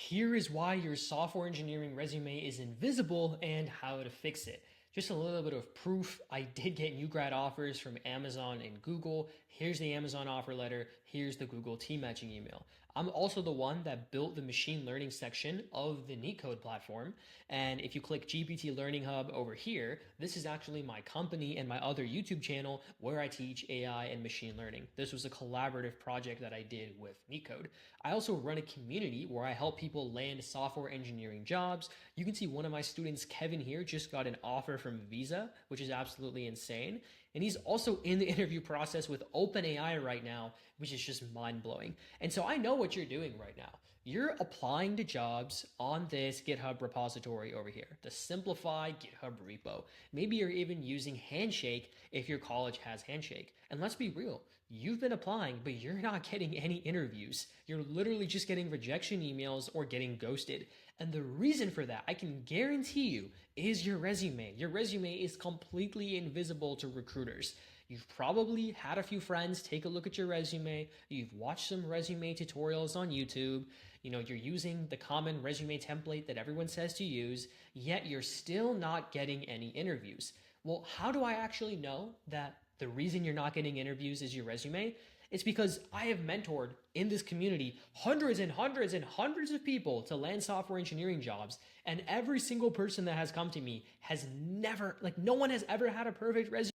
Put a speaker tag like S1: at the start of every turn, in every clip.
S1: Here is why your software engineering resume is invisible and how to fix it. Just a little bit of proof. I did get new grad offers from Amazon and Google. Here's the Amazon offer letter. Here's the Google team matching email. I'm also the one that built the machine learning section of the NeetCode platform. And if you click GPT Learning Hub over here, this is actually my company and my other YouTube channel where I teach AI and machine learning. This was a collaborative project that I did with NeetCode. I also run a community where I help people land software engineering jobs. You can see one of my students, Kevin here, just got an offer from Visa, which is absolutely insane. And he's also in the interview process with OpenAI right now, which is just mind-blowing. And so I know what you're doing right now. You're applying to jobs on this GitHub repository over here, the simplified GitHub repo. Maybe you're even using Handshake if your college has Handshake. And let's be real, you've been applying, but you're not getting any interviews. You're literally just getting rejection emails or getting ghosted. And the reason for that, I can guarantee you, is your resume. Your resume is completely invisible to recruiters. You've probably had a few friends take a look at your resume. You've watched some resume tutorials on YouTube. You're using the common resume template that everyone says to use, yet you're still not getting any interviews. Well, how do I actually know that the reason you're not getting interviews is your resume? It's because I have mentored in this community hundreds and hundreds and hundreds of people to land software engineering jobs. And every single person that has come to me has never, no one has ever had a perfect resume.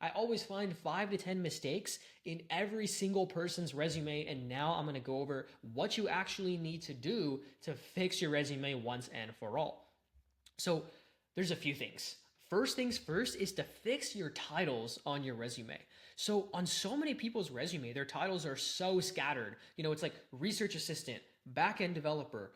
S1: I always find 5 to 10 mistakes in every single person's resume. And now I'm going to go over what you actually need to do to fix your resume once and for all. So there's a few things. First things first is to fix your titles on your resume. So on so many people's resume, their titles are so scattered. It's like research assistant, back-end developer,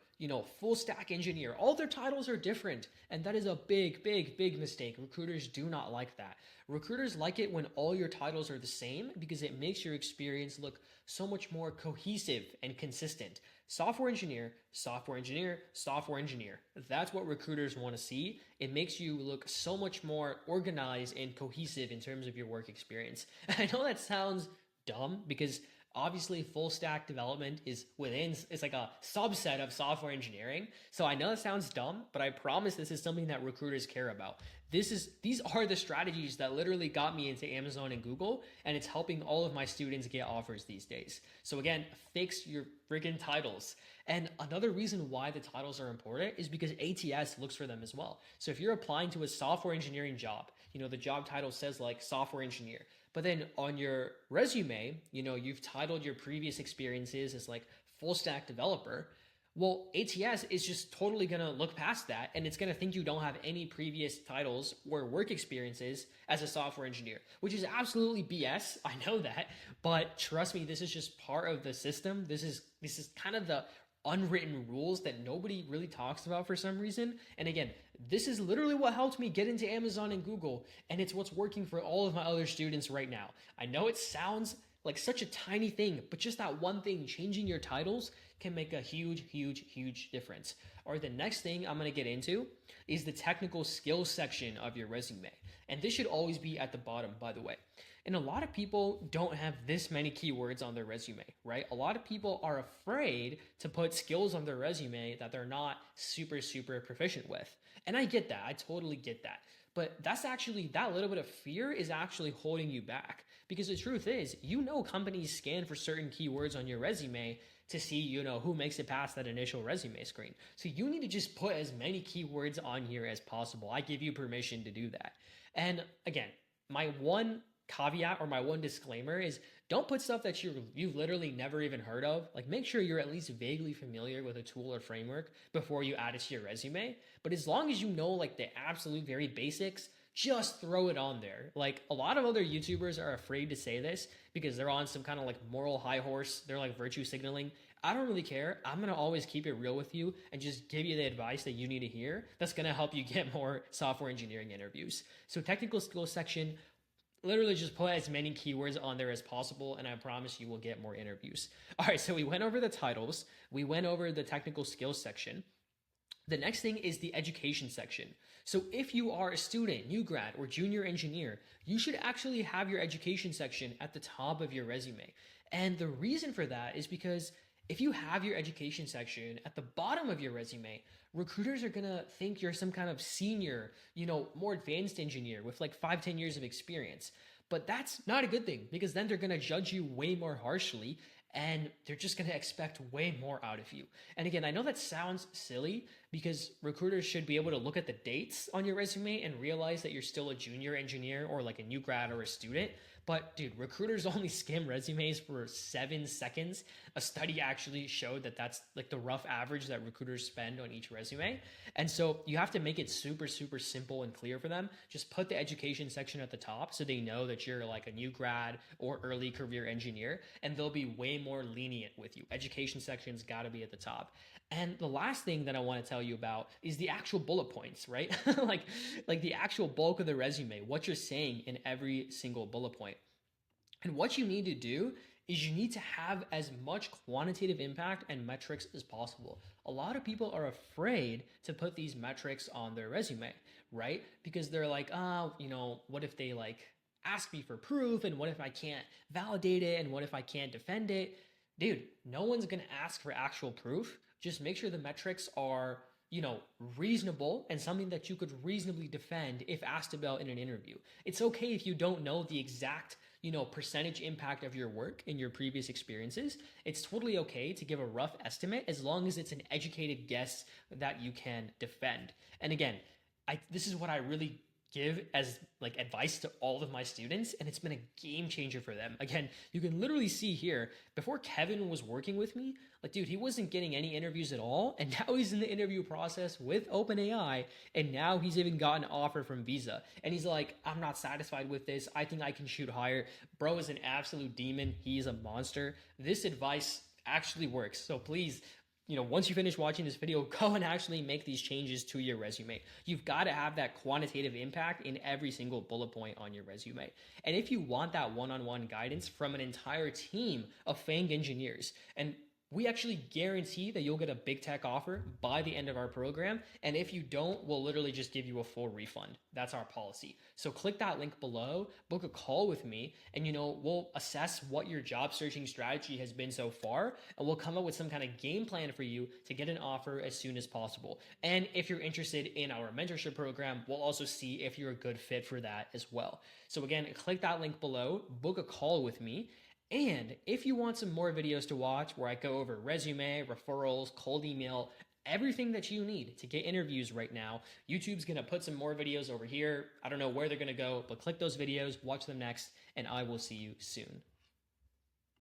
S1: full stack engineer. All their titles are different. And that is a big, big, big mistake. Recruiters do not like that. Recruiters like it when all your titles are the same because it makes your experience look so much more cohesive and consistent. Software engineer, software engineer, software engineer. That's what recruiters want to see. It makes you look so much more organized and cohesive in terms of your work experience. I know that sounds dumb because obviously full stack development is it's like a subset of software engineering. So I know it sounds dumb, but I promise this is something that recruiters care about. These are the strategies that literally got me into Amazon and Google, and it's helping all of my students get offers these days. So again, fix your freaking titles. And another reason why the titles are important is because ATS looks for them as well. So if you're applying to a software engineering job, the job title says like software engineer, but then on your resume, you've titled your previous experiences as like full stack developer. Well, ATS is just totally going to look past that, and it's going to think you don't have any previous titles or work experiences as a software engineer, which is absolutely BS. I know that, but trust me, this is just part of the system. This is kind of the unwritten rules that nobody really talks about for some reason. And again, this is literally what helped me get into Amazon and Google, and it's what's working for all of my other students right now. I know it sounds like such a tiny thing, but just that one thing, changing your titles, can make a huge, huge, huge difference. Or the next thing I'm going to get into is the technical skills section of your resume. And this should always be at the bottom, by the way. And a lot of people don't have this many keywords on their resume, right? A lot of people are afraid to put skills on their resume that they're not super, super proficient with. And I get that. I totally get that. But that little bit of fear is actually holding you back, because the truth is, companies scan for certain keywords on your resume to see, who makes it past that initial resume screen. So you need to just put as many keywords on here as possible. I give you permission to do that. And again, my one caveat or my one disclaimer is don't put stuff that you've literally never even heard of. Like, make sure you're at least vaguely familiar with a tool or framework before you add it to your resume. But as long as you know like the absolute very basics, just throw it on there. Like, a lot of other YouTubers are afraid to say this because they're on some kind of like moral high horse. They're like virtue signaling. I don't really care. I'm going to always keep it real with you and just give you the advice that you need to hear that's going to help you get more software engineering interviews. So technical skills section, literally just put as many keywords on there as possible, and I promise you will get more interviews. All right, so we went over the titles. We went over the technical skills section. The next thing is the education section. So if you are a student, new grad, or junior engineer, you should actually have your education section at the top of your resume. And the reason for that is because If you have your education section at the bottom of your resume, recruiters are gonna think you're some kind of senior, more advanced engineer with like 5, 10 years of experience. But that's not a good thing because then they're gonna judge you way more harshly and they're just going to expect way more out of you. And again, I know that sounds silly because recruiters should be able to look at the dates on your resume and realize that you're still a junior engineer or like a new grad or a student. But dude, recruiters only skim resumes for 7 seconds. A study actually showed that that's like the rough average that recruiters spend on each resume. And so you have to make it super, super simple and clear for them. Just put the education section at the top so they know that you're like a new grad or early career engineer, and they'll be way more lenient with you. Education section's got to be at the top. And the last thing that I want to tell you about is the actual bullet points, right? like the actual bulk of the resume, what you're saying in every single bullet point. And what you need to do is you need to have as much quantitative impact and metrics as possible. A lot of people are afraid to put these metrics on their resume, right? Because they're like, oh, what if they like ask me for proof, and what if I can't validate it, and what if I can't defend it? Dude, no one's going to ask for actual proof. Just make sure the metrics are reasonable and something that you could reasonably defend if asked about in an interview. It's okay if you don't know the exact, percentage impact of your work in your previous experiences. It's totally okay to give a rough estimate as long as it's an educated guess that you can defend. And again, this is what I really give as like advice to all of my students, and it's been a game changer for them. Again, you can literally see here, before Kevin was working with me, like dude, he wasn't getting any interviews at all, and now he's in the interview process with OpenAI, and now he's even got an offer from Visa, and he's like, I'm not satisfied with this, I think I can shoot higher. Bro is an absolute demon, he's a monster. This advice actually works, so please, once you finish watching this video, go and actually make these changes to your resume. You've got to have that quantitative impact in every single bullet point on your resume. And if you want that one-on-one guidance from an entire team of FANG engineers, and we actually guarantee that you'll get a big tech offer by the end of our program. And if you don't, we'll literally just give you a full refund. That's our policy. So click that link below, book a call with me, and we'll assess what your job searching strategy has been so far. And we'll come up with some kind of game plan for you to get an offer as soon as possible. And if you're interested in our mentorship program, we'll also see if you're a good fit for that as well. So again, click that link below, book a call with me. And if you want some more videos to watch where I go over resume, referrals, cold email, everything that you need to get interviews right now, YouTube's going to put some more videos over here. I don't know where they're going to go, but click those videos, watch them next, and I will see you soon.